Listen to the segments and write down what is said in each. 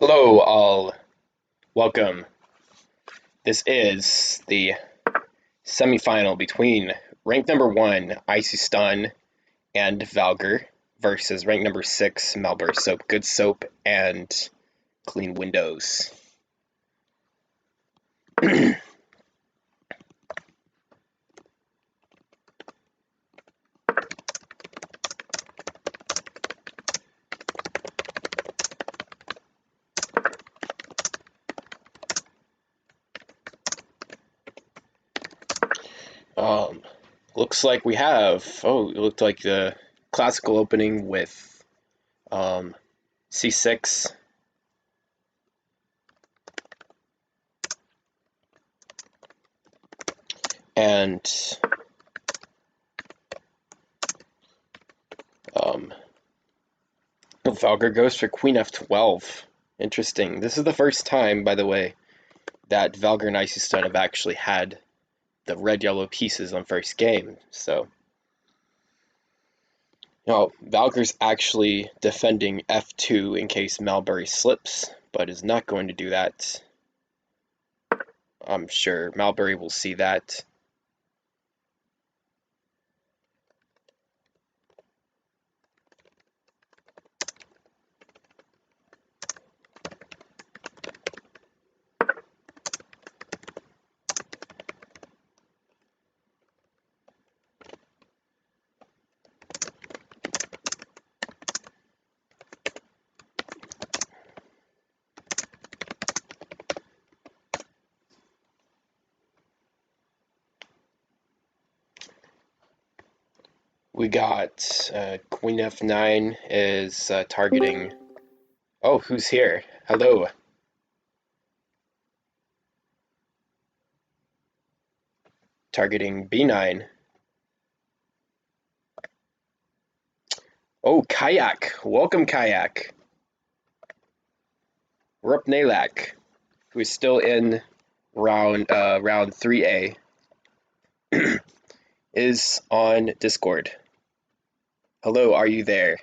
Hello, all. Welcome. This is the semifinal between rank number 1, icystun and valger, versus rank number 6, MalburySoapGoodSoap and CleanWindows. Looks like we have, it looked like the classical opening with C6. And valger goes for Queen F12. Interesting. This is the first time, by the way, that valger and icystun have actually had the red-yellow pieces on first game. So, valger's actually defending F2 in case Malbury slips, but is not going to do that. I'm sure Malbury will see that. We got Queen F9 is targeting... Oh, who's here? Hello. Targeting B9. Oh, Kayak. Welcome, Kayak. Rup Nalak, who is still in round 3A, is on Discord. Hello, are you there?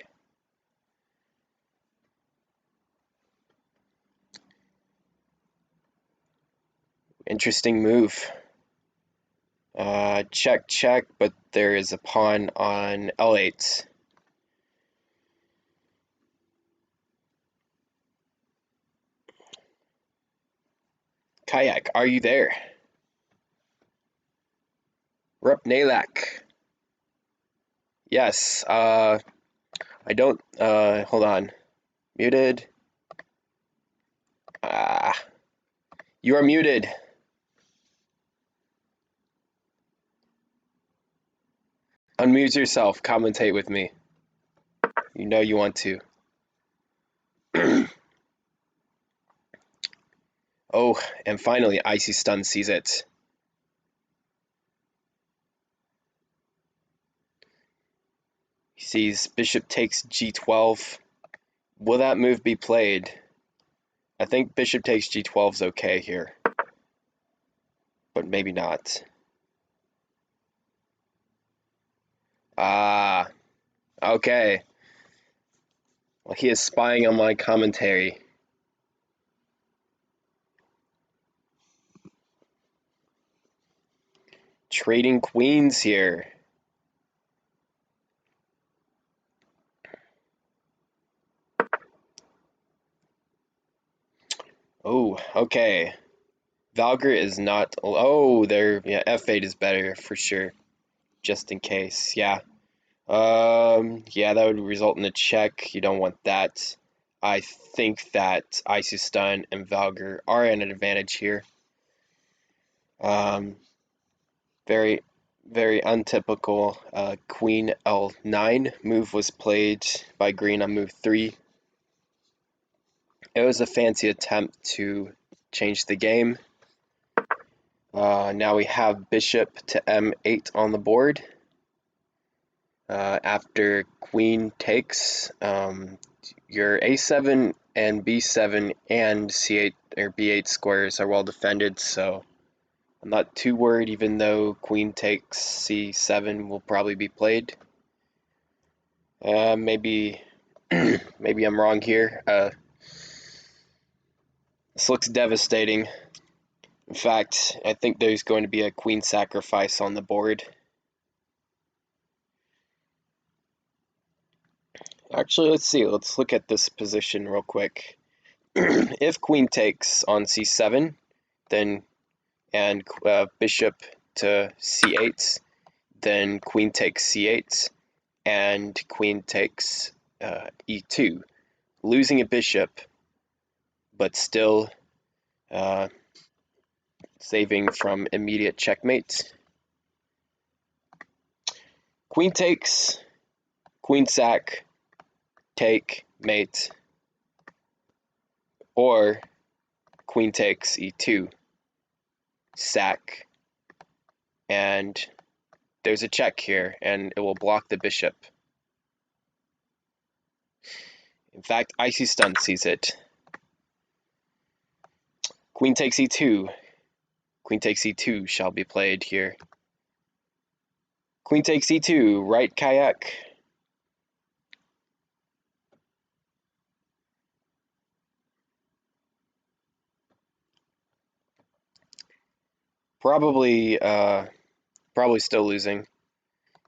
Interesting move. Check, but there is a pawn on L8. Kayak, are you there? Rup Nalak. Yes, I don't, hold on. Muted. You are muted. Unmute yourself, commentate with me. You know you want to. Oh, and finally, icystun sees it. He sees bishop takes g12. Will that move be played? I think bishop takes g12 is okay here, but maybe not. Okay. Well, he is spying on my commentary. Trading queens here. Oh, okay. Valger is not... Oh, there... Yeah, f8 is better for sure. Just in case, yeah. Yeah, that would result in a check. You don't want that. I think that icystun and valger are at an advantage here. Very, very untypical. Queen L9 move was played by green on move 3. It was a fancy attempt to change the game. Now we have bishop to m8 on the board. After queen takes, your a7 and b7 and c8 or b8 squares are well defended, so I'm not too worried, even though queen takes c7 will probably be played. Maybe maybe I'm wrong here. This looks devastating. In fact, I think there's going to be a queen sacrifice on the board. Actually, let's see. Let's look at this position real quick. If queen takes on c7, then and bishop to c8, then queen takes c8, and queen takes e2, losing a bishop, but still saving from immediate checkmate. Queen takes, queen sack, take, mate, or queen takes e2, sack, and there's a check here, and it will block the bishop. In fact, icystun sees it. Queen takes e2. Queen takes e2 shall be played here. Queen takes e2, right kayak. Probably still losing.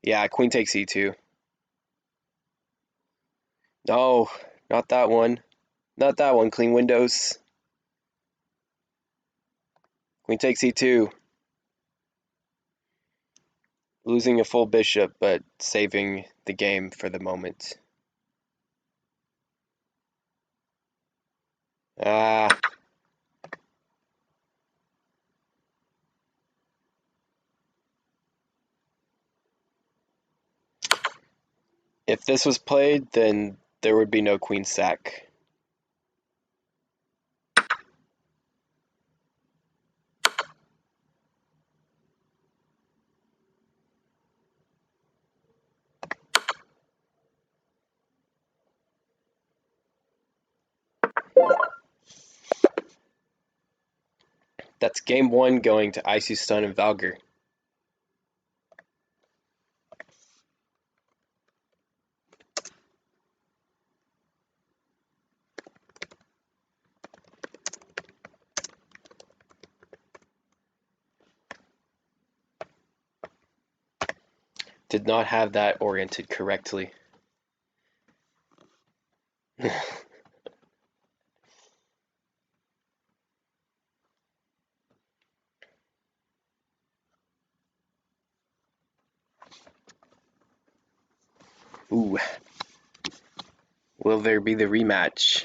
Yeah, queen takes e2. No, not that one. Not that one, CleanWindows. Queen takes e2. Losing a full bishop, but saving the game for the moment. Ah. If this was played, then there would be no queen sack. That's game one going to icystun and valger. Did not have that oriented correctly. Ooh. Will there be the rematch?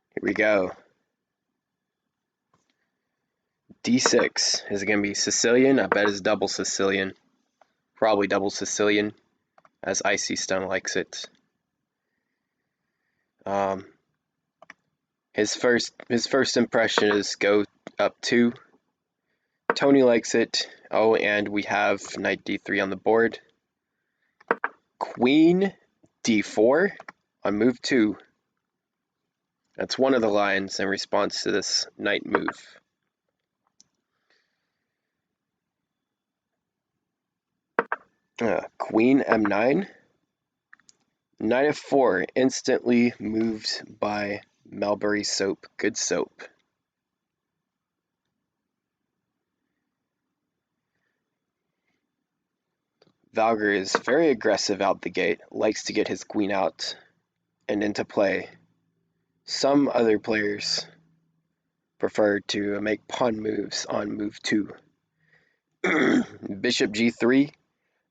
Here we go. D6. Is it going to be Sicilian? I bet it's double Sicilian. Probably double Sicilian, as icystun likes it. His first impression is go up 2. Tony likes it. Oh, and we have knight d3 on the board. Queen d4 on move 2. That's one of the lines in response to this knight move. Queen m9. Knight f4 instantly moved by MalburySoapGoodSoap. Valger is very aggressive out the gate, likes to get his queen out and into play. Some other players prefer to make pawn moves on move 2. Bishop g3.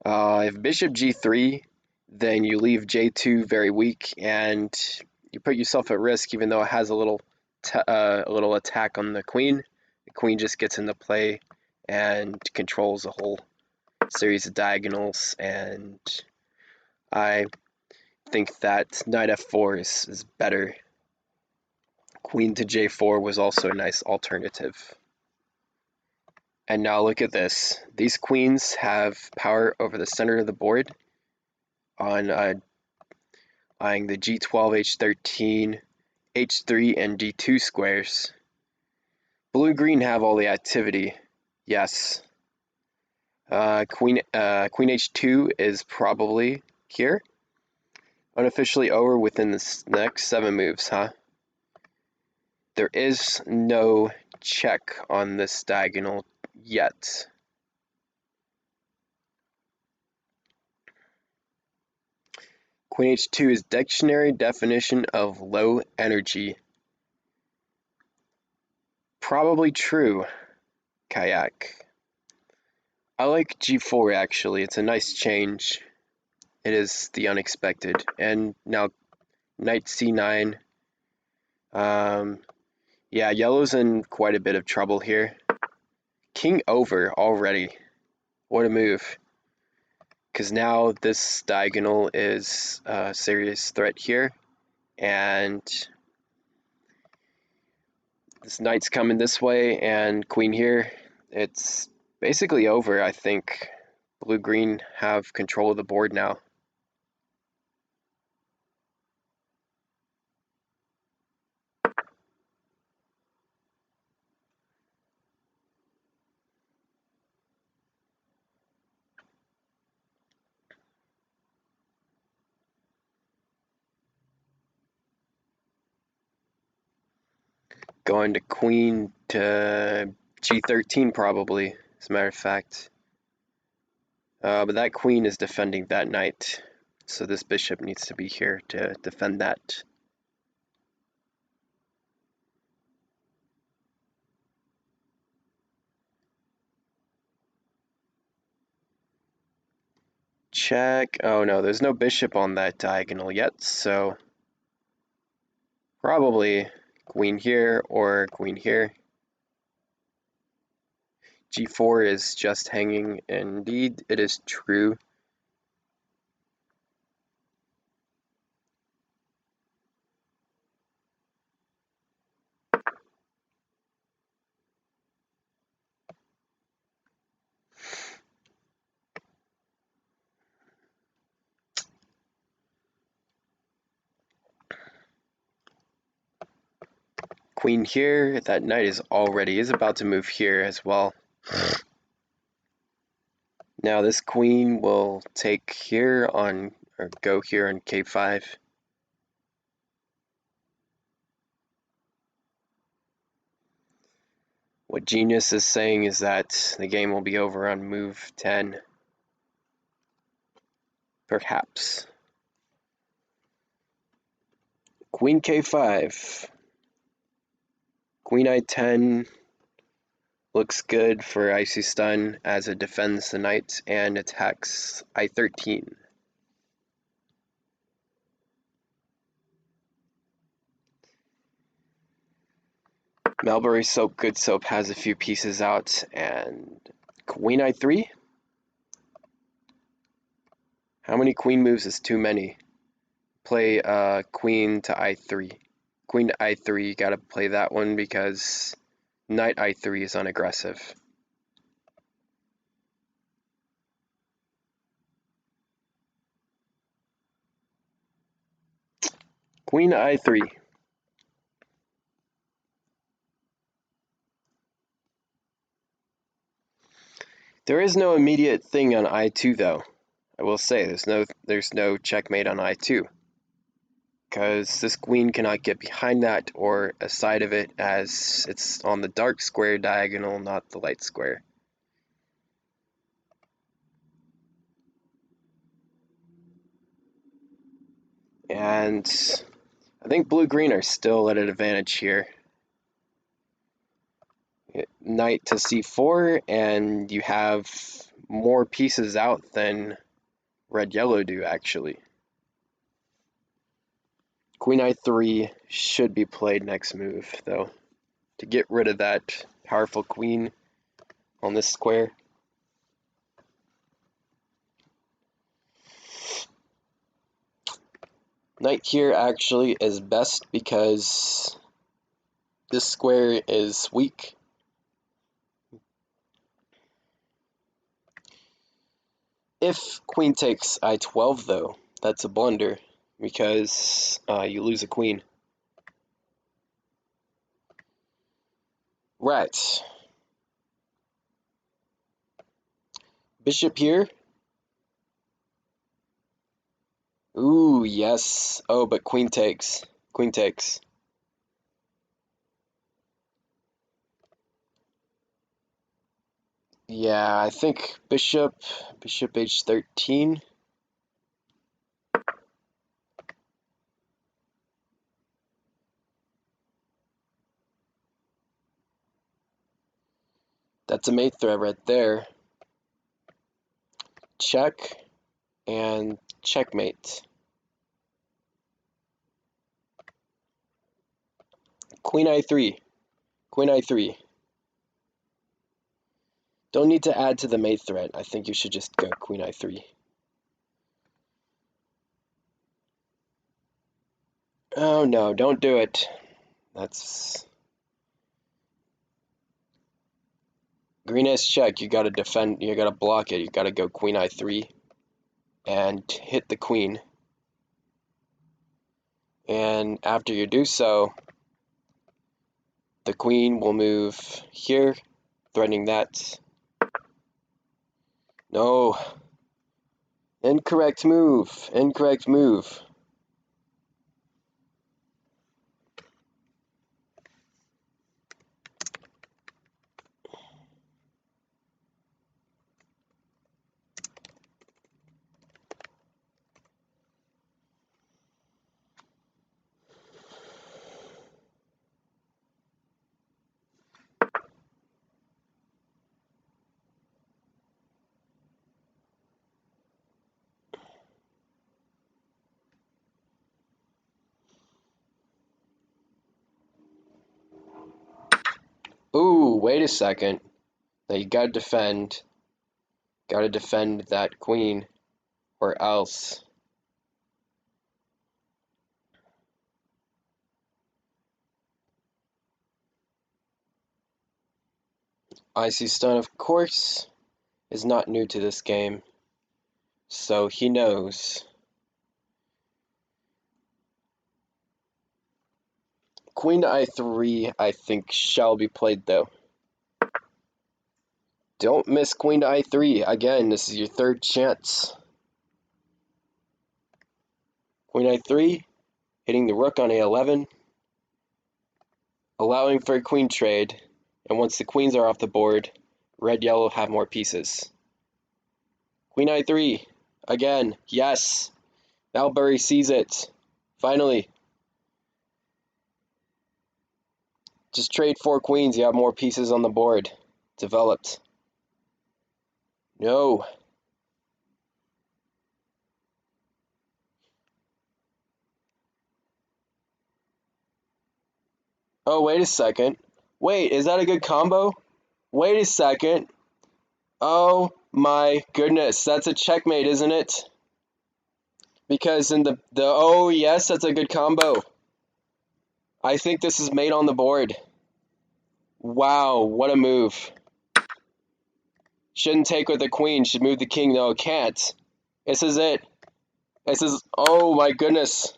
If bishop g3, then you leave j2 very weak, and you put yourself at risk, even though it has a little attack on the queen. The queen just gets into play and controls a whole series of diagonals, and I think that knight f4 is better. Queen to j4 was also a nice alternative. And now look at this. These queens have power over the center of the board on eyeing the g12, h13, h3, and d2 squares. Blue-green have all the activity, yes. Queen h2 is probably here. Unofficially over within the next 7 moves, huh? There is no check on this diagonal yet. Queen h2 is dictionary definition of low energy. Probably true, Kayak. I like g4 actually, it's a nice change. It is the unexpected. And now knight c9. Yeah, yellow's in quite a bit of trouble here. King over already. What a move. Because now this diagonal is a serious threat here. And this knight's coming this way and queen here. It's basically over, I think. Blue-green have control of the board now. Going to queen to g13 probably, as a matter of fact. But that queen is defending that knight, so this bishop needs to be here to defend that. Check. Oh no, there's no bishop on that diagonal yet, so probably queen here or queen here. g4 is just hanging. Indeed, it is true. Queen here. That knight is about to move here as well. Now this queen will take here on, or go here on k5. What Genius is saying is that the game will be over on move 10. Perhaps. Queen k5. Queen i10 looks good for icystun as it defends the knight and attacks i13. MalburySoapGoodSoap has a few pieces out, and queen i3? How many queen moves is too many? Play queen to i3. Queen to i3, you gotta play that one because knight i3 is unaggressive. Queen to i3. There is no immediate thing on i2 though. I will say there's no checkmate on i2. Because this queen cannot get behind that or a side of it as it's on the dark square diagonal, not the light square. And I think blue-green are still at an advantage here. Knight to c4, and you have more pieces out than red-yellow do, actually. Queen i3 should be played next move, though, to get rid of that powerful queen on this square. Knight here actually is best because this square is weak. If queen takes i12 though, that's a blunder because you lose a queen. Right. Bishop here. Ooh, yes. Oh, but queen takes. Queen takes. Yeah, I think bishop h13. That's a mate threat right there. Check and checkmate. Queen i3. Queen i3. Don't need to add to the mate threat. I think you should just go queen i3. Oh no, don't do it. That's... Green has check. You gotta defend. You gotta block it. You gotta go queen i3 and hit the queen. And after you do so, the queen will move here, threatening that. No. Incorrect move. Incorrect move. Ooh, wait a second. Now you gotta defend. Gotta defend that queen, or else. icystun, of course, is not new to this game, so he knows. Queen to i3, I think, shall be played, though. Don't miss queen to i3. Again, this is your third chance. Queen i3, hitting the rook on a11, allowing for a queen trade, and once the queens are off the board, red-yellow have more pieces. Queen i3, again, yes. Malbury sees it. Finally. Just trade 4 queens, you have more pieces on the board. Developed. No. Oh, wait a second. Wait, is that a good combo? Wait a second. Oh my goodness, that's a checkmate, isn't it? Because in the oh yes, that's a good combo. I think this is mate on the board. Wow, what a move. Shouldn't take with the queen, should move the king. No, it can't. This is it. This is, oh my goodness.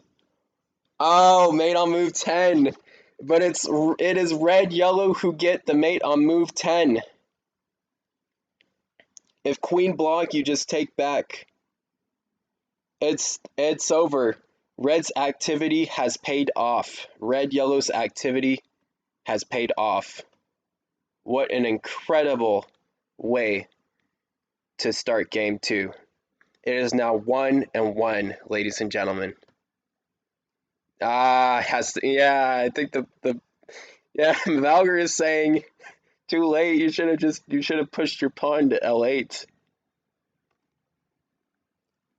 Oh, mate on move 10. But it is red yellow who get the mate on move 10. If queen block, you just take back. It's over. Red's activity has paid off. Red yellow's activity has paid off. What an incredible way to start game 2. It is now 1-1, ladies and gentlemen. Yeah, I think the yeah, Valger is saying too late. You should have pushed your pawn to L8.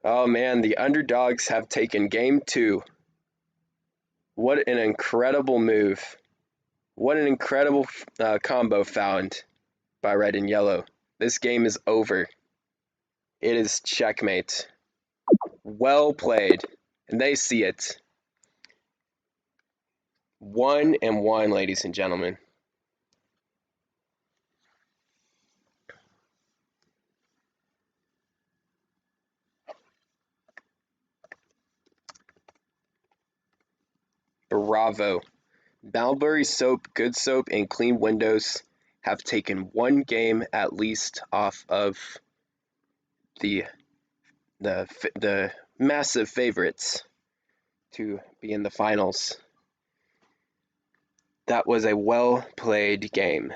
Oh man, the underdogs have taken game 2. What an incredible move. What an incredible combo found by red and yellow. This game is over. It is checkmate. Well played. And they see it. 1-1, ladies and gentlemen. Bravo. MalburySoapGoodSoap and CleanWindows have taken one game at least off of the the massive favorites to be in the finals. That was a well-played game.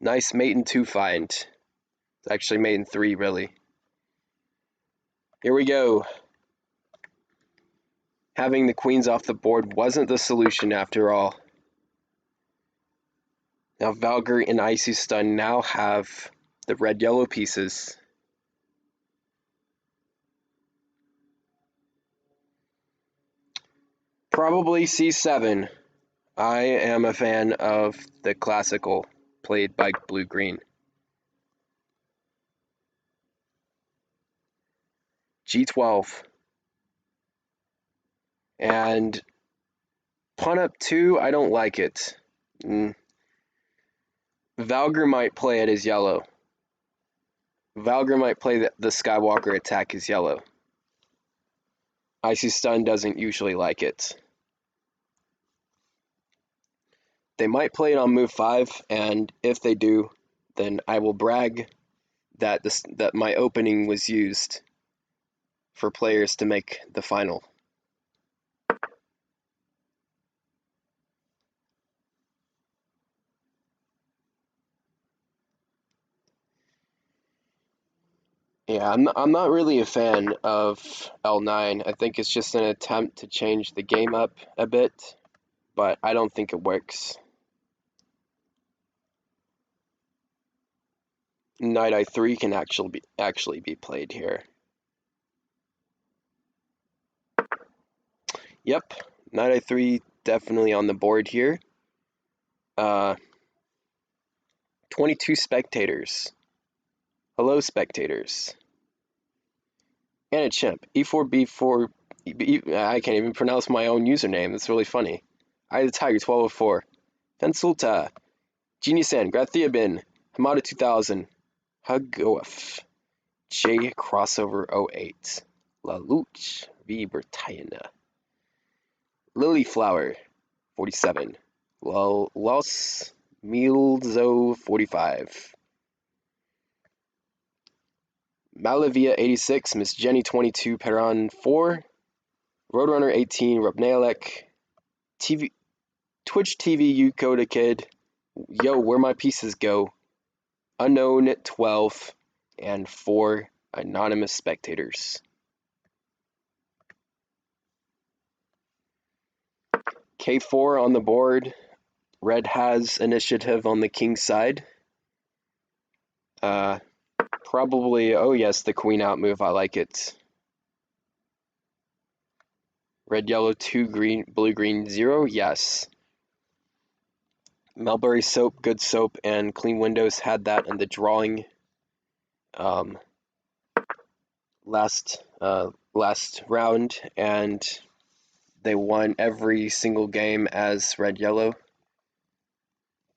Nice mate in 2 find. It's actually mate in 3, really. Here we go. Having the queens off the board wasn't the solution after all. Now valger and icystun now have the red-yellow pieces. Probably c7. I am a fan of the classical played by blue-green. g12. And pawn up 2, I don't like it. Valger might play it as yellow. Valger might play the Skywalker attack as yellow. icystun doesn't usually like it. They might play it on move 5, and if they do, then I will brag that that my opening was used for players to make the final. Yeah, I'm not really a fan of L9. I think it's just an attempt to change the game up a bit, but I don't think it works. Knight I3 can actually be played here. Yep, Knight I3 definitely on the board here. 22 spectators. Hello, spectators. And a chimp. E4, B4. I can't even pronounce my own username. That's really funny. I the Tiger 1204. Fensulta. Geniusan. Grathiabin. Hamada 2000. Hugof. J crossover 08. La Luch. V Bertayana. Lilyflower 47. Los Milzo 45. Malavia 86, Miss Jenny 22, Perron 4, Roadrunner 18, Rubnailek, Twitch TV Ucoda Kid, Yo, Where My Pieces Go, Unknown 12, and 4 anonymous spectators. K4 on the board. Red has initiative on the king side. Probably, oh yes, the queen out move, I like it. Red, yellow, 2, green, blue, green, 0, yes. MalburySoapGoodSoap and CleanWindows had that in the drawing last round, and they won every single game as red-yellow.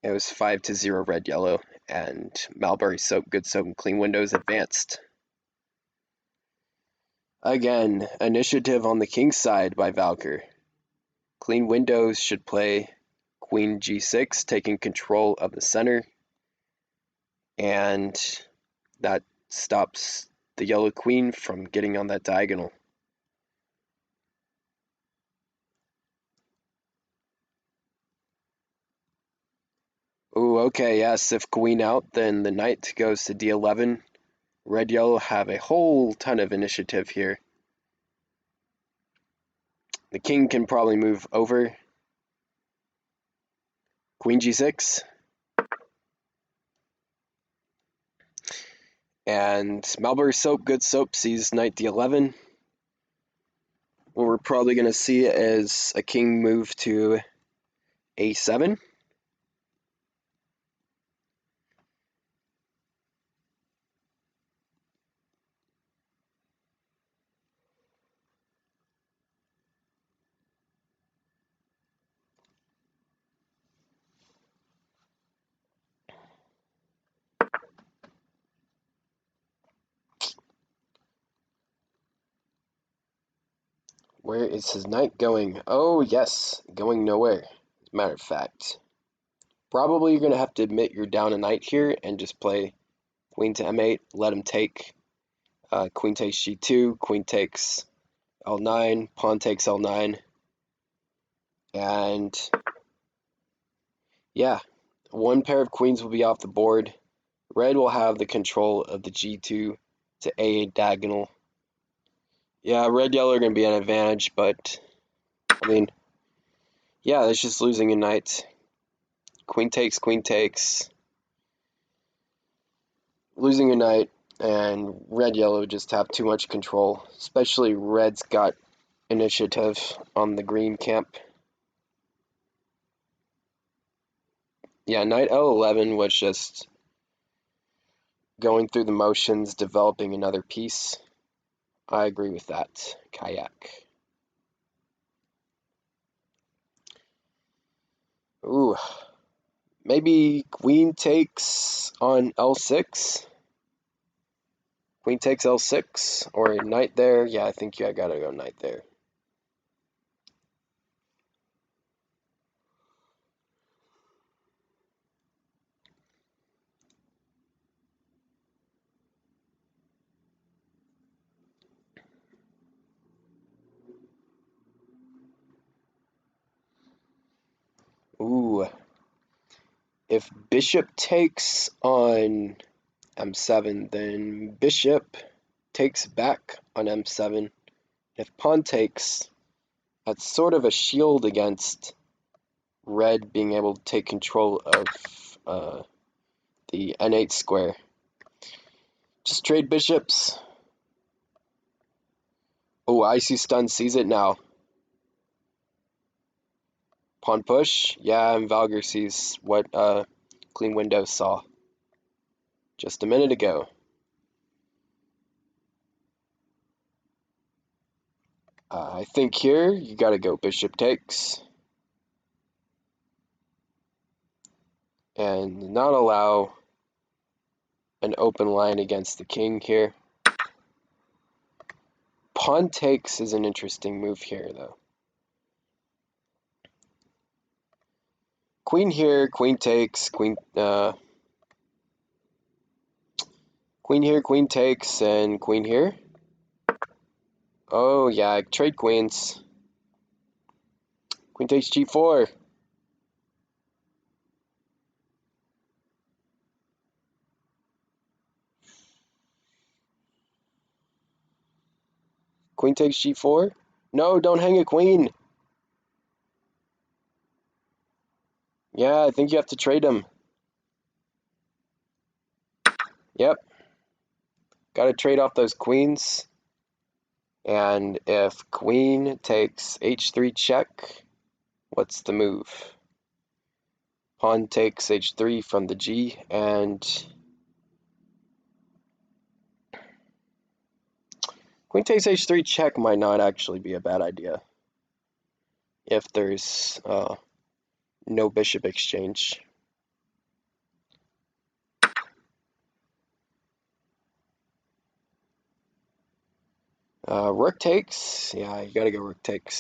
It was 5-0 red-yellow, and MalburySoapGoodSoap and CleanWindows advanced. Again, initiative on the king's side by valger. CleanWindows should play Queen G6, taking control of the center, and that stops the yellow queen from getting on that diagonal. Ooh, okay, yes, if queen out, then the knight goes to D11. Red-yellow have a whole ton of initiative here. The king can probably move over. Queen G6. And MalburySoapGoodSoap sees knight D11. What we're probably going to see is a king move to A7. Where is his knight going? Oh, yes, going nowhere, as a matter of fact. Probably you're going to have to admit you're down a knight here and just play queen to M8, let him take. Queen takes g2, queen takes l9, pawn takes l9, and yeah, one pair of queens will be off the board. Red will have the control of the g2 to a8 diagonal. Yeah, red-yellow are going to be an advantage, but I mean, yeah, that's just losing a knight. Queen takes, losing a knight, and red-yellow just have too much control, especially red's got initiative on the green camp. Yeah, knight L11 was just going through the motions, developing another piece. I agree with that, Kayak. Ooh, maybe queen takes on L6? Queen takes L6, or a knight there? Yeah, I think I gotta go knight there. Ooh, if bishop takes on m7, then bishop takes back on m7. If pawn takes, that's sort of a shield against red being able to take control of the n8 square. Just trade bishops. Oh, icystun sees it now. Pawn push. Yeah, and valger sees what CleanWindows saw just a minute ago. I think here you gotta go bishop takes. And not allow an open line against the king here. Pawn takes is an interesting move here, though. Queen here, queen takes, queen here, queen takes, and queen here. Oh yeah, trade queens. Queen takes g4. Queen takes g4. No, don't hang a queen. Yeah, I think you have to trade them. Yep. Gotta trade off those queens. And if queen takes h3 check, what's the move? Pawn takes h3 from the g, and queen takes h3 check might not actually be a bad idea if there's no bishop exchange. Rook takes, yeah, you gotta go rook takes.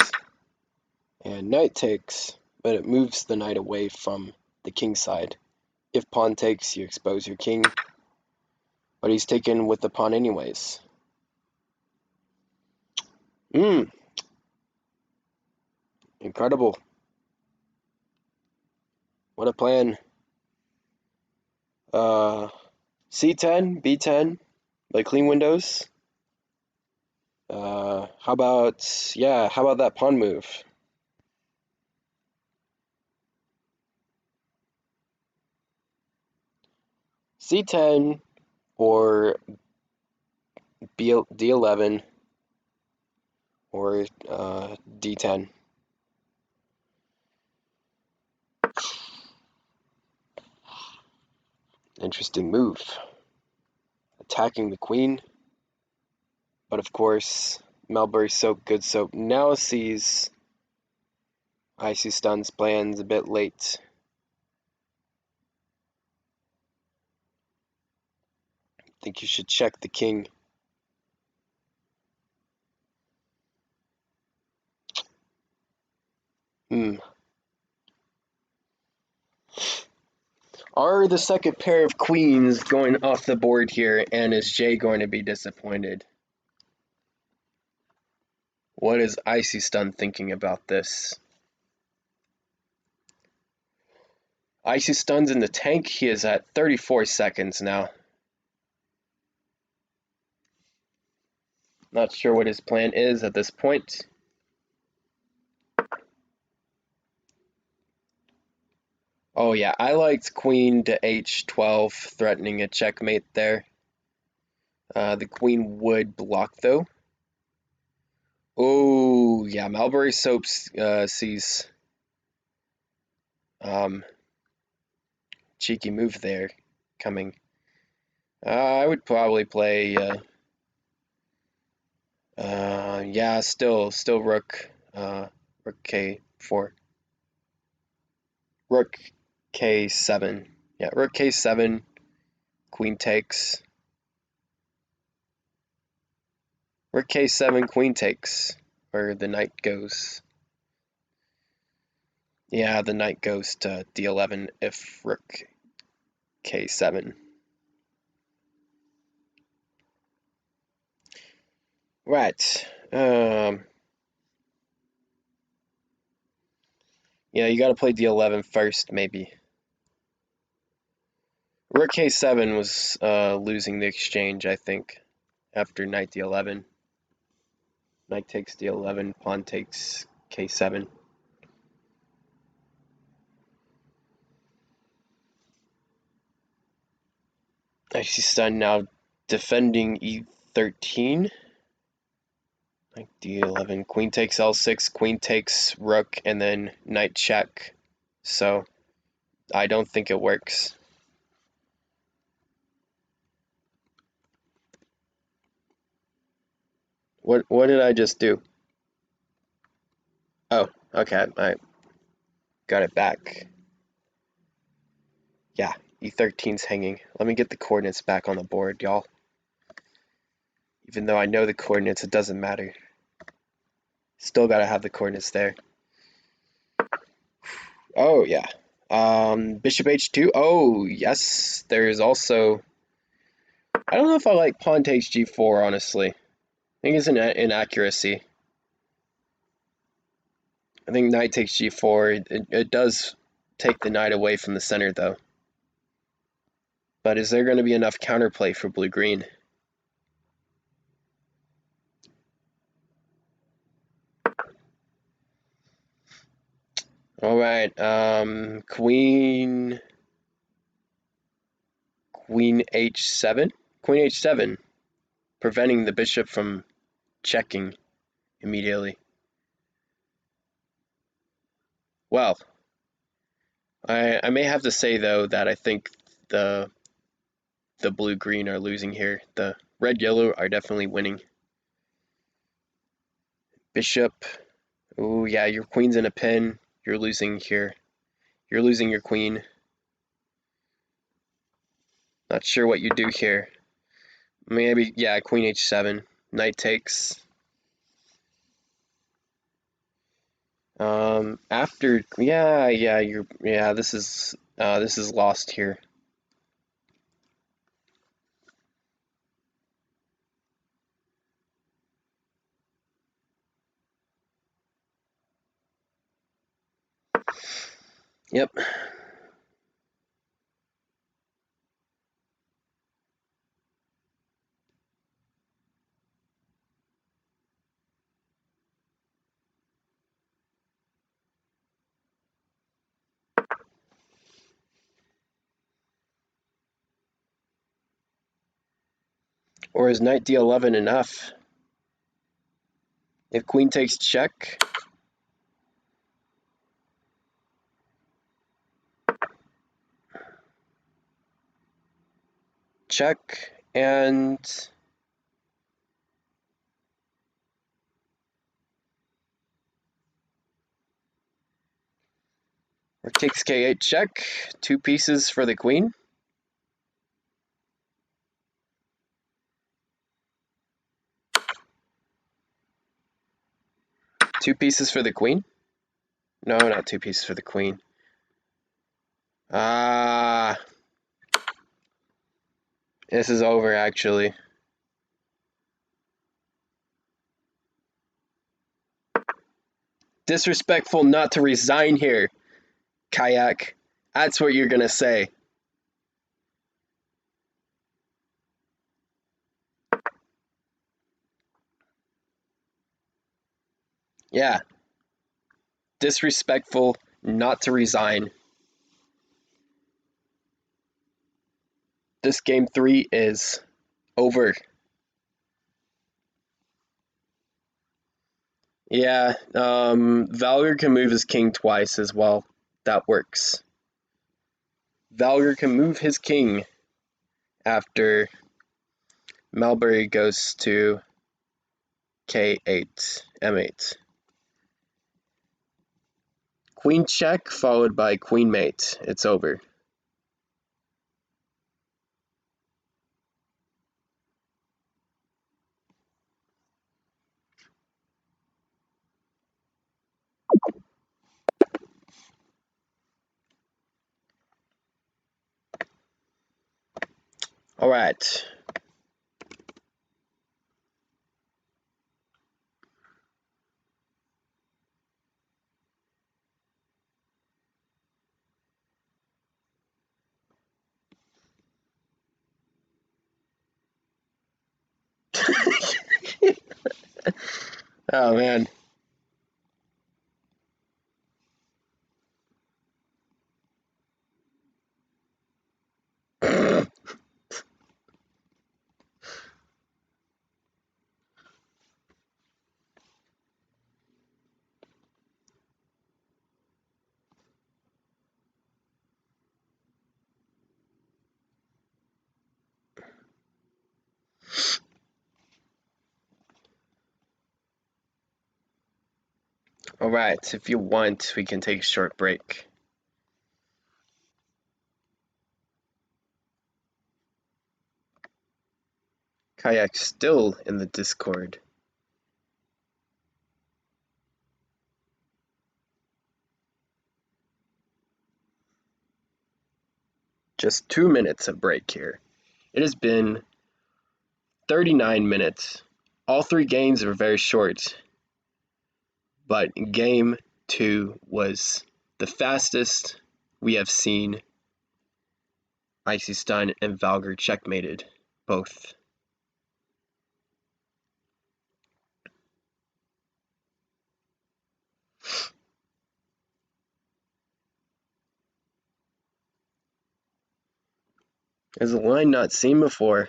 And knight takes, but it moves the knight away from the king side. If pawn takes, you expose your king, but he's taken with the pawn anyways. Incredible. What a plan. C10, B10, like CleanWindows. How about that pawn move? C10 or D11 or D10. Interesting move. Attacking the queen. But of course, MalburySoapGoodSoap now sees icystun's plans a bit late. I think you should check the king. Are the second pair of queens going off the board here, and is Jay going to be disappointed? What is icystun thinking about this? icystun's in the tank. He is at 34 seconds now. Not sure what his plan is at this point. Oh yeah, I liked queen to h12, threatening a checkmate there. The queen would block though. Oh yeah, Malbury Soap sees cheeky move there coming. I would probably play yeah, still rook rook k4. Rook k7. Yeah, rook k7, queen takes. Rook k7, queen takes, where the knight goes. Yeah, the knight goes to d11 if rook k7. Right. Yeah, you gotta play d11 first, maybe. Rook k7 was losing the exchange, I think, after knight d11. Knight takes d11, pawn takes k7. icystun now defending e13. Knight d11, queen takes l6, queen takes rook, and then knight check. So I don't think it works. What did I just do? Oh, okay, I got it back. Yeah, e13's hanging. Let me get the coordinates back on the board, y'all. Even though I know the coordinates, it doesn't matter. Still gotta have the coordinates there. Oh, yeah. Bishop h2. Oh, yes. There's also... I don't know if I like pawn takes g4, honestly. I think it's an inaccuracy. I think knight takes g4. It does take the knight away from the center, though. But is there going to be enough counterplay for blue-green? All right, queen h7. Queen h7, preventing the bishop from checking immediately. Well, I may have to say though that I think the blue-green are losing here. The red-yellow are definitely winning. Bishop. Oh yeah, your queen's in a pin. You're losing here. You're losing your queen. Not sure what you do here. Maybe, yeah, queen h7. Knight takes. After, yeah, this is lost here. Yep. Or is knight d11 enough? If queen takes check, check, and rook takes k8 check, 2 pieces for the queen. Two pieces for the queen? No, not 2 pieces for the queen. This is over, actually. Disrespectful not to resign here, Kayak. That's what you're gonna say. Yeah. Disrespectful not to resign. This game 3 is over. Yeah, Valger can move his king twice as well. That works. Valger can move his king after Malbury goes to K8, M8. Queen check followed by queen mate. It's over. All right. Oh man. All right, if you want, we can take a short break. Kayak's still in the Discord. Just 2 minutes of break here. It has been 39 minutes. All 3 games were very short, but game 2 was the fastest we have seen. icystun and Valger checkmated both. Is a line not seen before?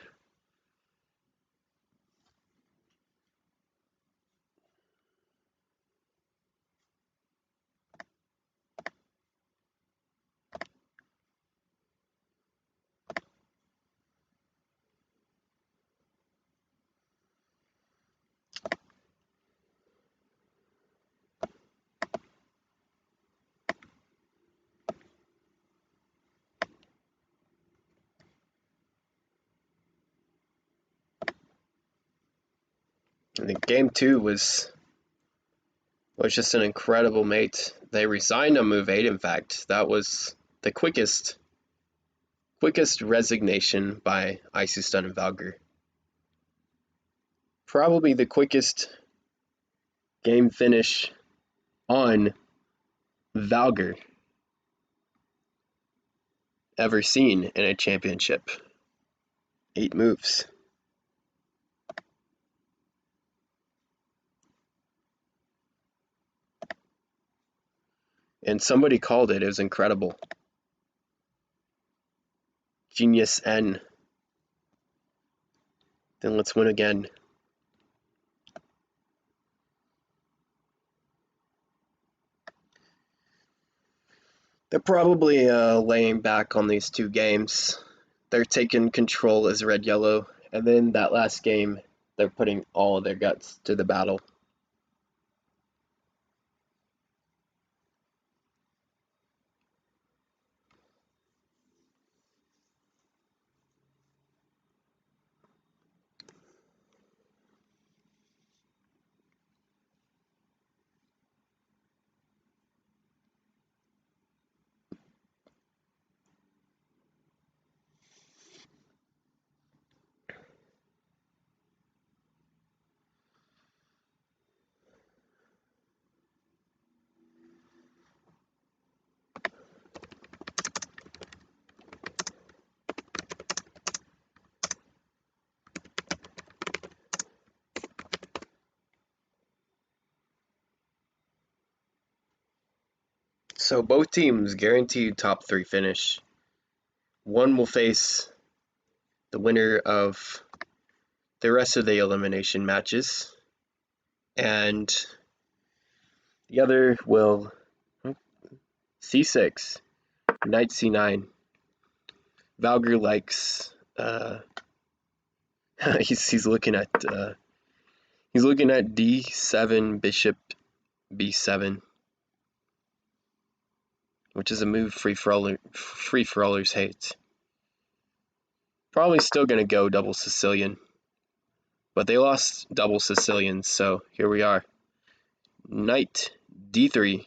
I think game 2 was just an incredible mate. They resigned on move 8, in fact. That was the quickest resignation by icystun and Valger. Probably the quickest game finish on Valger ever seen in a championship. 8 moves. And somebody called it. It was incredible. Genius N. Then let's win again. They're probably laying back on these 2 games. They're taking control as red-yellow, and then that last game, they're putting all of their guts to the battle. So both teams guaranteed top 3 finish. One will face the winner of the rest of the elimination matches, and the other will c6, knight c9. Valger likes he's looking at d7, bishop b7, which is a move free for allers hate. Probably still gonna go double Sicilian, but they lost double Sicilian, so here we are. Knight d3.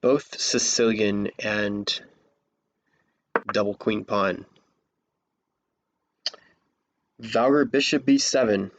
Both Sicilian and double queen pawn. Valger bishop b7.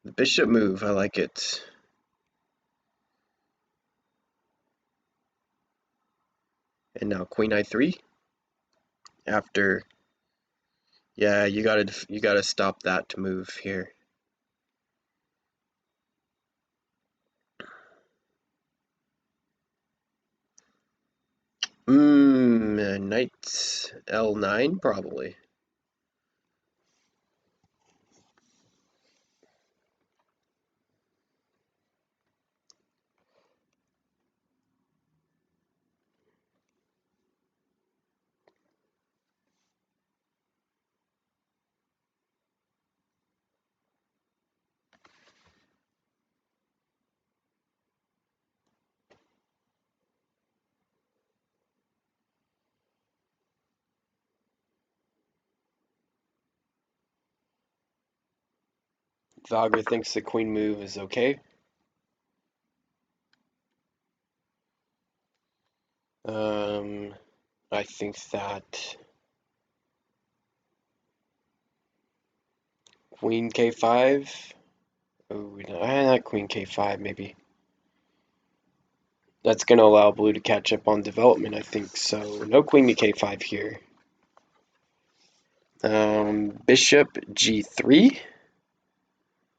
The bishop move, I like it. And now queen i3. After, yeah, you gotta stop that move here. Knight l9 probably. Valger thinks the queen move is okay. I think that queen k5. Oh, no, not queen k5, maybe. That's going to allow blue to catch up on development, I think. So no queen to k5 here. Bishop g3.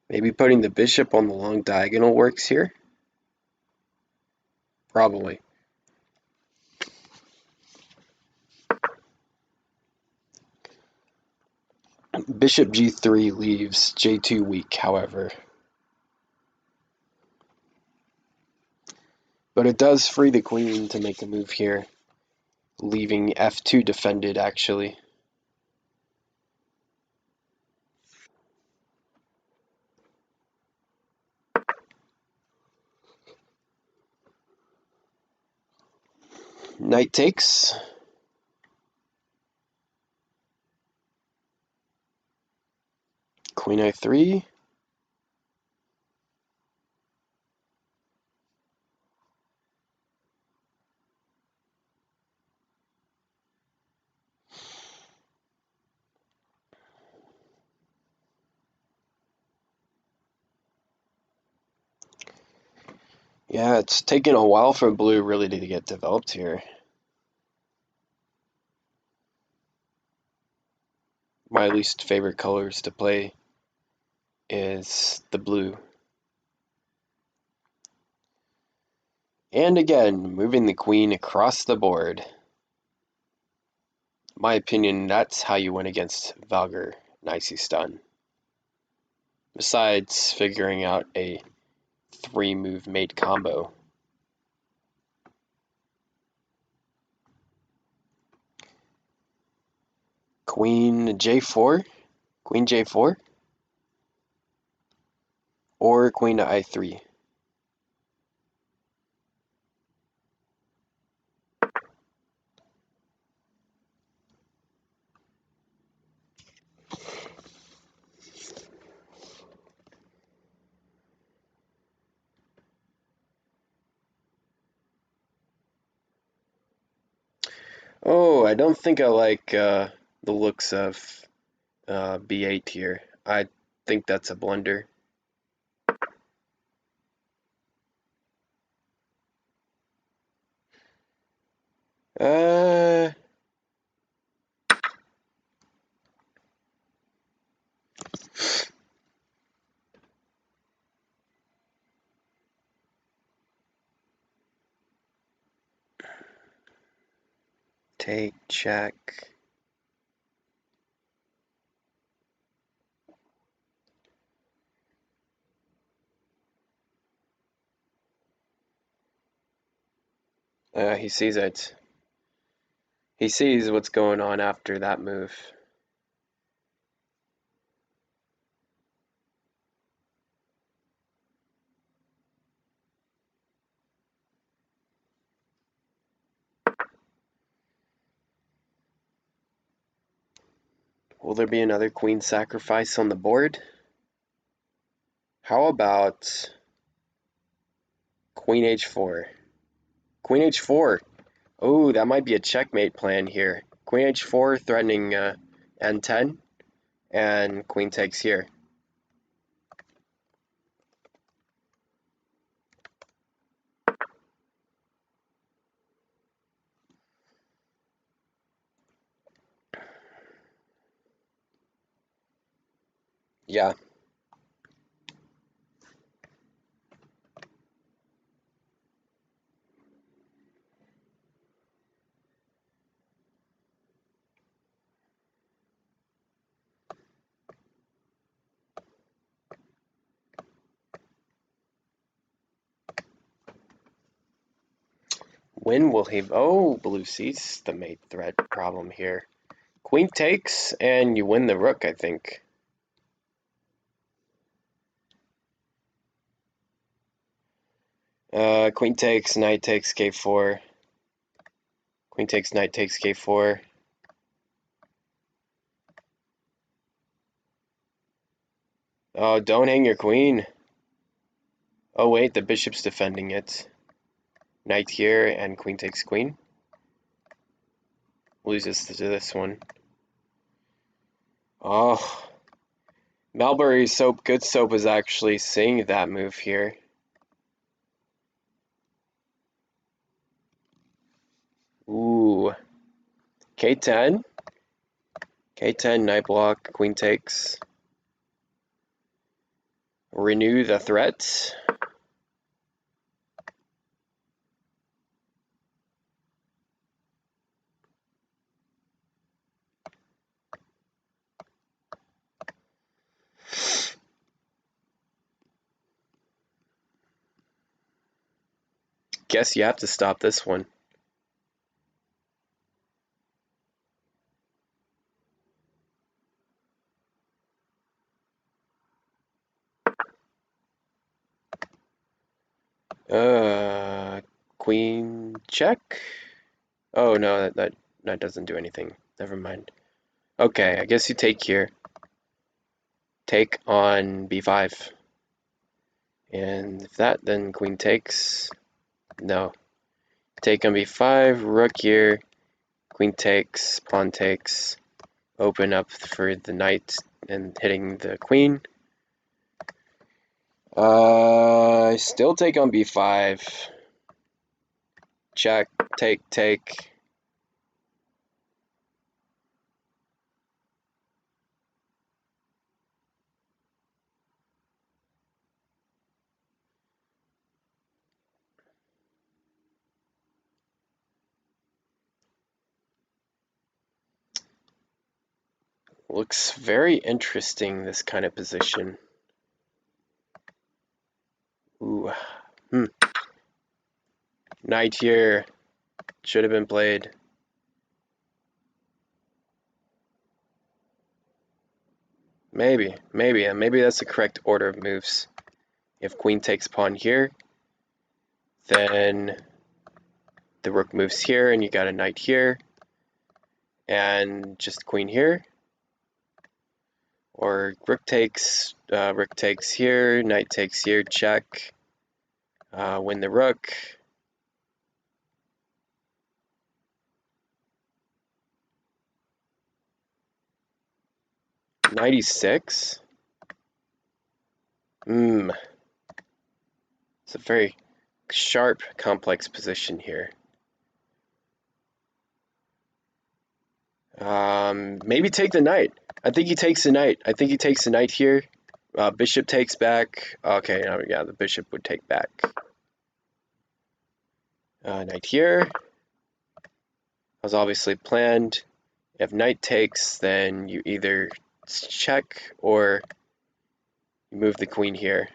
Maybe putting the bishop on the long diagonal works here. Probably. Bishop g3 leaves j2 weak, however. But it does free the queen to make a move here, leaving f2 defended, actually. Knight takes. Queen i3. Yeah, it's taken a while for blue really to get developed here. My least favorite colors to play is the blue. And again, moving the queen across the board. In my opinion, that's how you win against valger and icystun. Besides figuring out a 3-move mate combo. Queen j4, queen j4, or queen to i3. Oh, I don't think I like the looks of b8 here. I think that's a blunder. Uh, take, check. He sees it. He sees what's going on after that move. Will there be another queen sacrifice on the board? How about queen h4? Queen h4. Oh, that might be a checkmate plan here. Queen h4 threatening n10, and queen takes here. Yeah. When will he... Oh, blue sees the mate threat problem here. Queen takes, and you win the rook, I think. Queen takes, knight takes, k4. Queen takes, knight takes, k4. Oh, don't hang your queen. Oh, wait, the bishop's defending it. Knight here, and queen takes queen. Loses to this one. Oh, MalburySoapGoodSoap is actually seeing that move here. Ooh. K10. K10, knight block, queen takes. Renew the threat. guess you have to stop this one. Queen check? Oh no, that doesn't do anything. Never mind. Okay, I guess you take here. Take on b5. And if that, then queen takes. No. Take on b5, rook here, queen takes, pawn takes. Open up for the knight and hitting the queen. Still take on b5. Check, take. Looks very interesting, this kind of position. Ooh. Knight here. Should have been played. Maybe that's the correct order of moves. If queen takes pawn here, then the rook moves here and you got a knight here. And just queen here. Or rook takes here, knight takes here, check. Win the rook. Knight e6. It's a very sharp, complex position here. Maybe take the knight. I think he takes the knight. I think he takes the knight here. Bishop takes back. Okay, yeah, the bishop would take back. Knight here. Was obviously planned. If knight takes, then you either check or you move the queen here.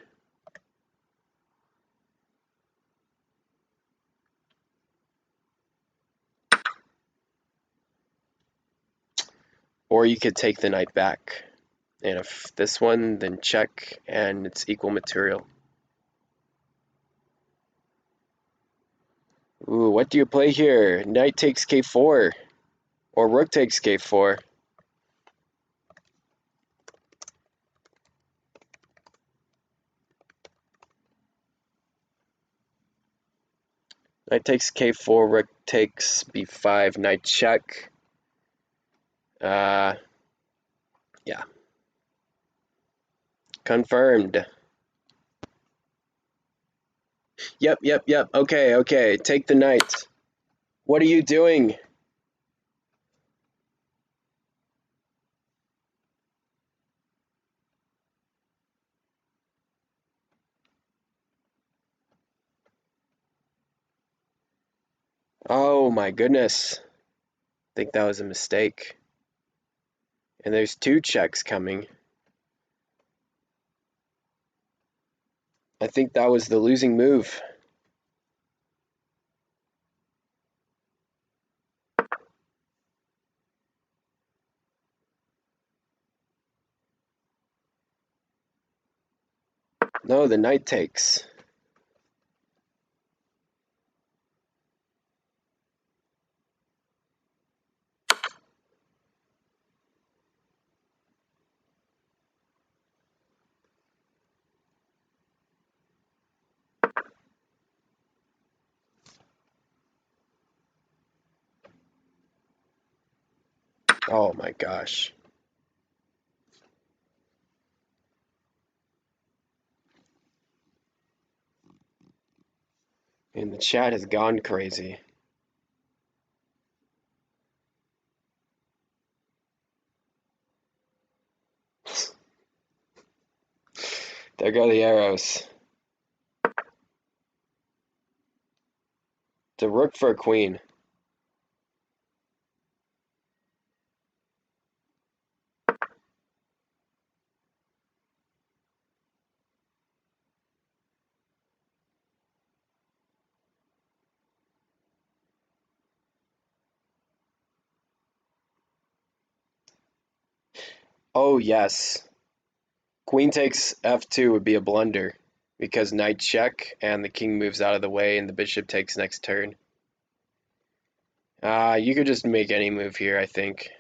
Or you could take the knight back. And if this one, then check, and it's equal material. Ooh, what do you play here? Knight takes k4. Or rook takes k4. Knight takes k4, rook takes b5, knight check. Yeah. Confirmed. Yep. Okay. Take the knight. What are you doing? Oh my goodness. I think that was a mistake. And there's two checks coming. I think that was the losing move. No, the knight takes. Oh my gosh. And the chat has gone crazy. There go the arrows. The rook for a queen. Oh, yes. Queen takes f2 would be a blunder because knight check and the king moves out of the way and the bishop takes next turn. You could just make any move here, I think.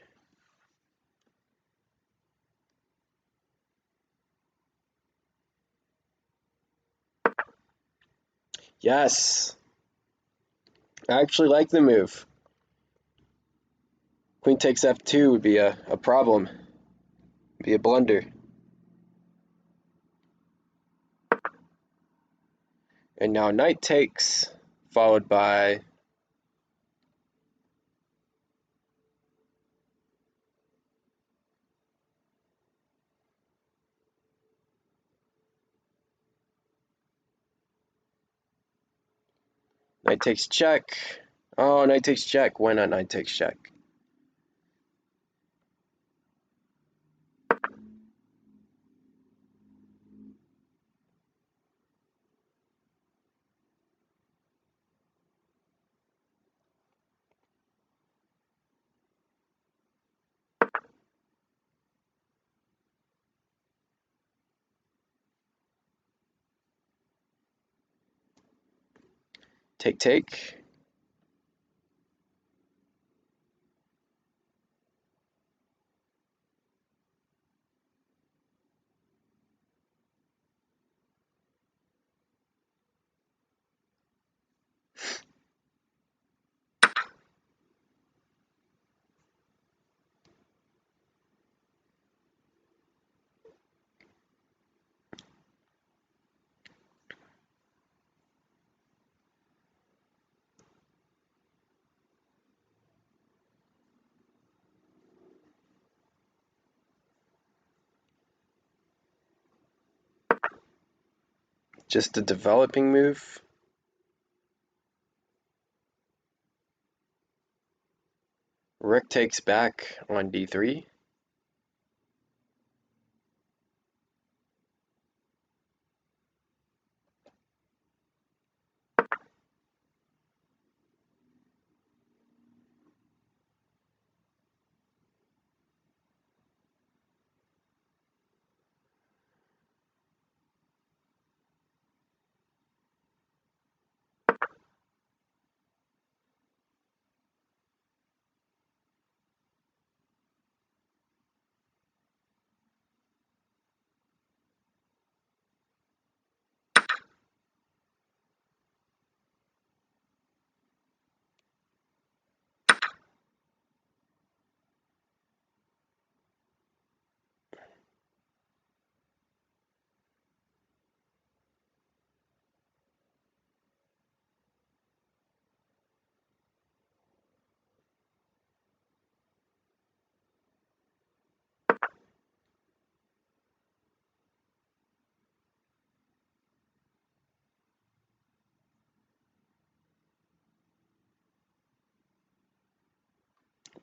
Yes. I actually like the move. Queen takes f2 would be a problem. Be a blunder. And now knight takes, followed by knight takes check. Oh, knight takes check. Why not knight takes check? Take, take. Just a developing move. Rook takes back on d3.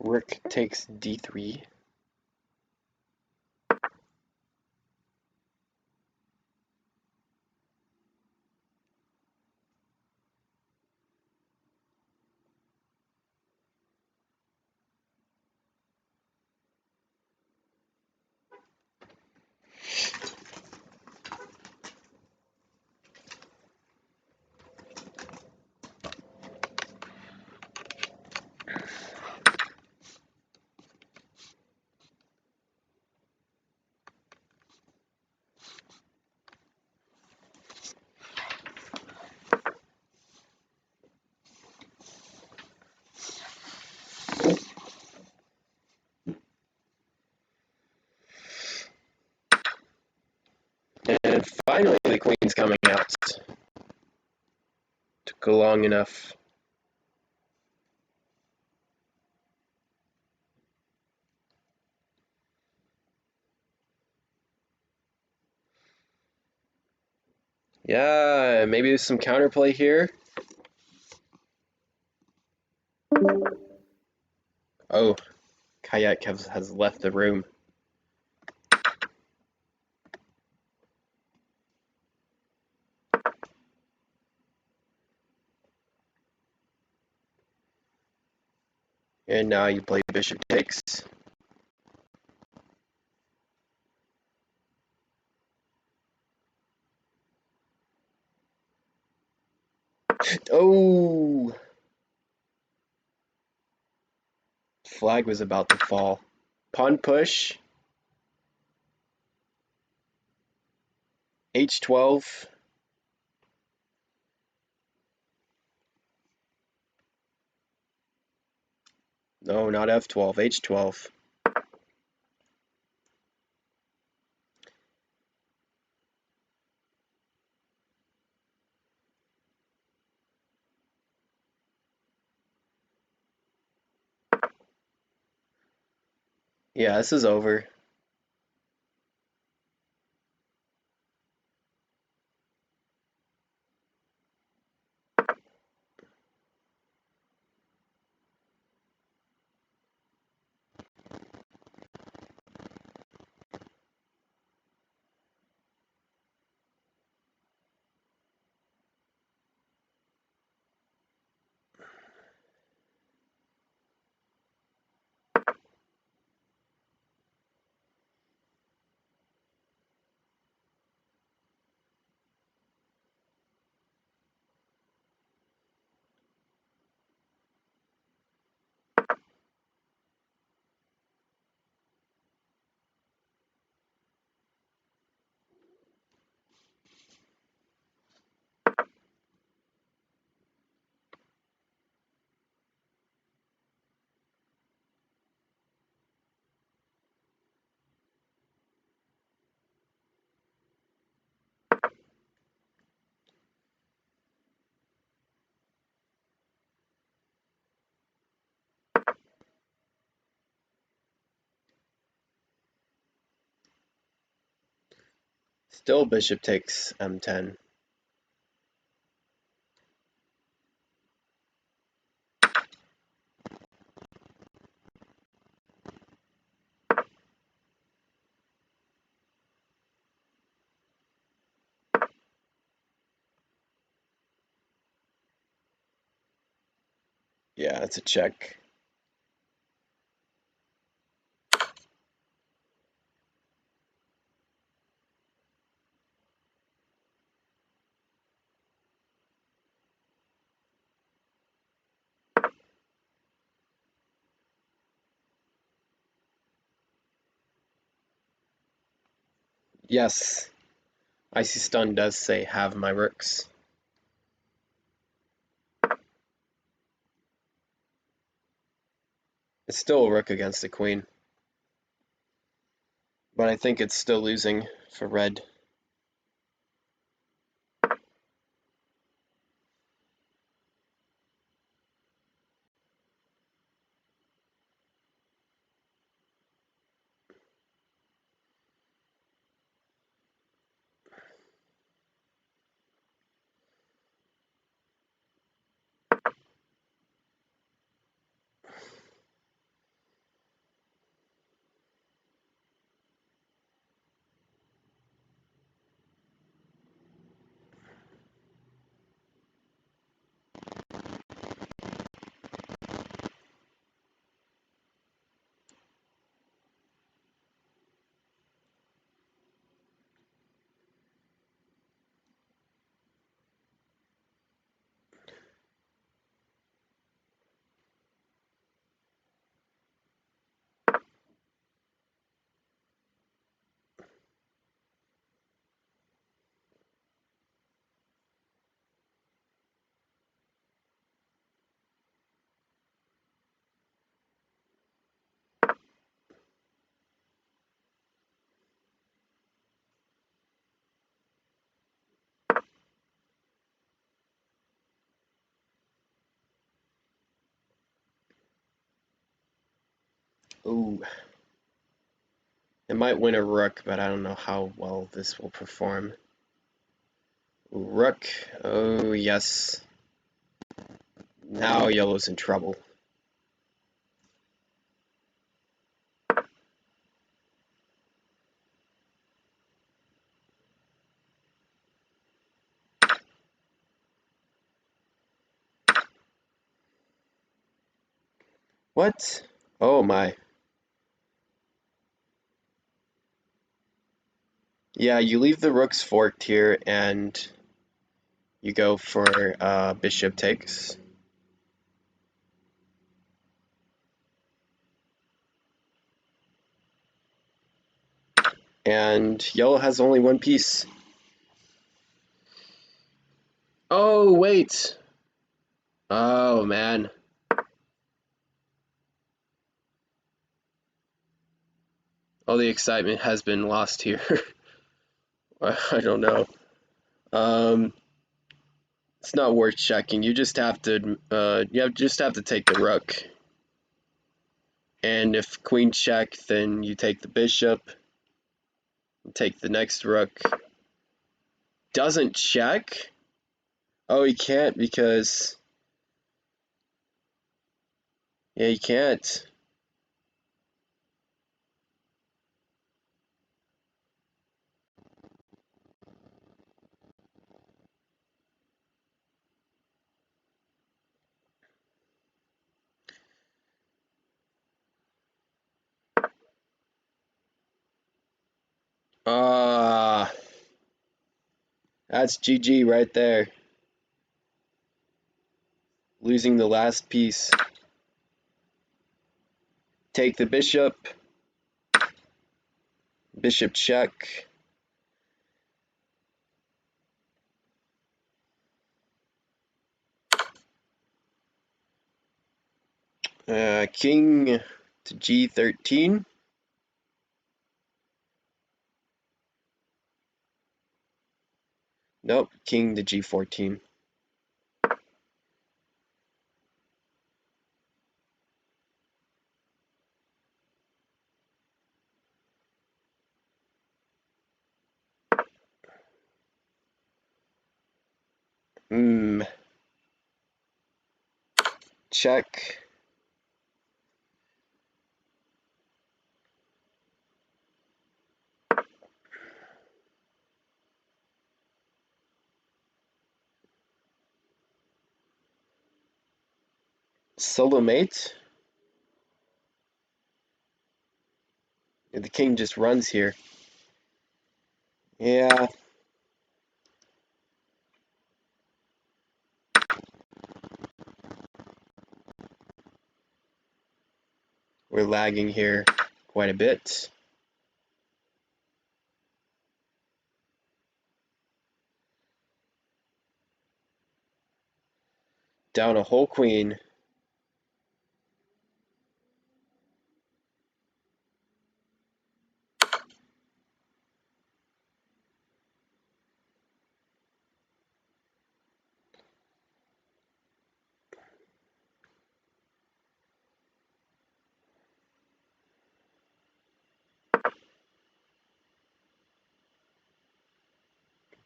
Rook takes d3. And finally the queen's coming out. Took long enough. Yeah, maybe there's some counterplay here. Oh, Kayak has left the room. And now you play bishop takes. Oh! Flag was about to fall. Pawn push. H12. No, not F12. H12. Yeah, this is over. Still bishop takes M10. Yeah, it's a check. Yes, icystun does say have my rooks. It's still a rook against the queen, but I think it's still losing for red. Ooh. It might win a rook, but I don't know how well this will perform. Ooh, rook. Oh, yes. Now yellow's in trouble. What? Oh my. Yeah, you leave the rooks forked here, and you go for bishop takes. And yellow has only one piece. Oh, wait. Oh, man. All the excitement has been lost here. I don't know. It's not worth checking. You just have to just have to take the rook. And if queen check, then you take the bishop, take the next rook. Doesn't check? Oh, he can't because... Yeah, he can't. Ah, that's GG right there. Losing the last piece. Take the bishop. Bishop check. King to G13. Nope, king to G14. Check. Solo mate. The king just runs here. Yeah. We're lagging here quite a bit. Down a whole queen.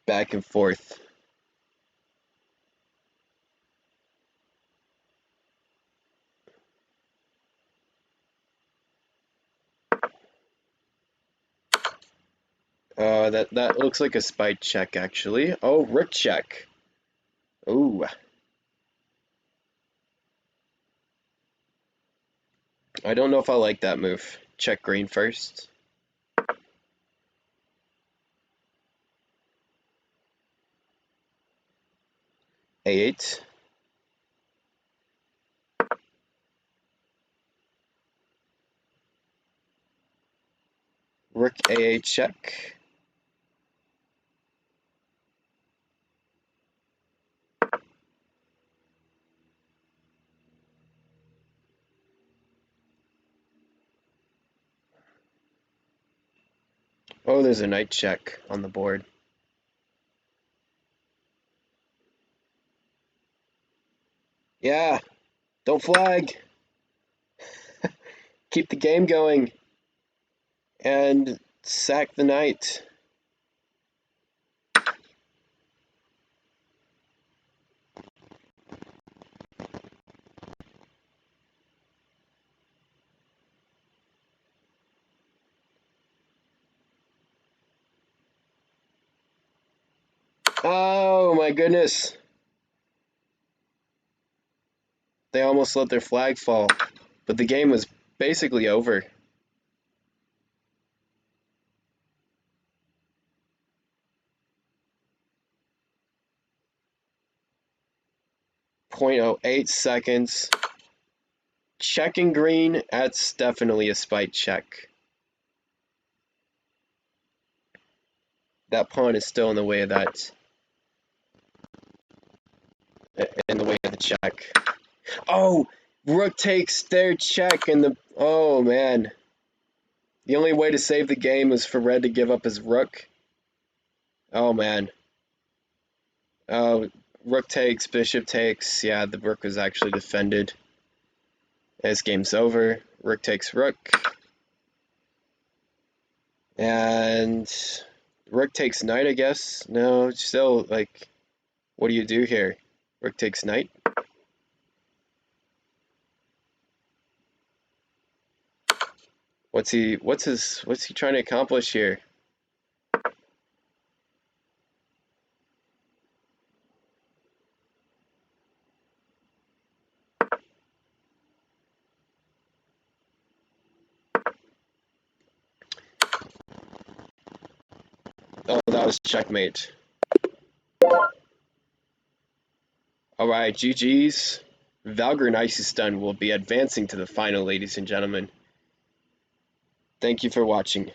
Back and forth. That looks like a spy check, actually. Oh, rook check. Ooh. I don't know if I like that move. Check green first. A8. Rook A8 check. Oh, there's a knight check on the board. Yeah, don't flag. Keep the game going. And sack the knight. Oh my goodness. They almost let their flag fall. But the game was basically over. 0.08 seconds. Checking green, that's definitely a spite check. That pawn is still in the way of that. In the way of the check. Oh! Rook takes their check and the... Oh, man. The only way to save the game was for red to give up his rook. Oh, man. Oh, rook takes, bishop takes. Yeah, the rook was actually defended. This game's over. Rook takes rook. And rook takes knight, I guess. No, still, like, what do you do here? Rook takes knight. What's he trying to accomplish here? Oh, that was checkmate. Alright, GG's. Valger and icystun will be advancing to the final, ladies and gentlemen. Thank you for watching.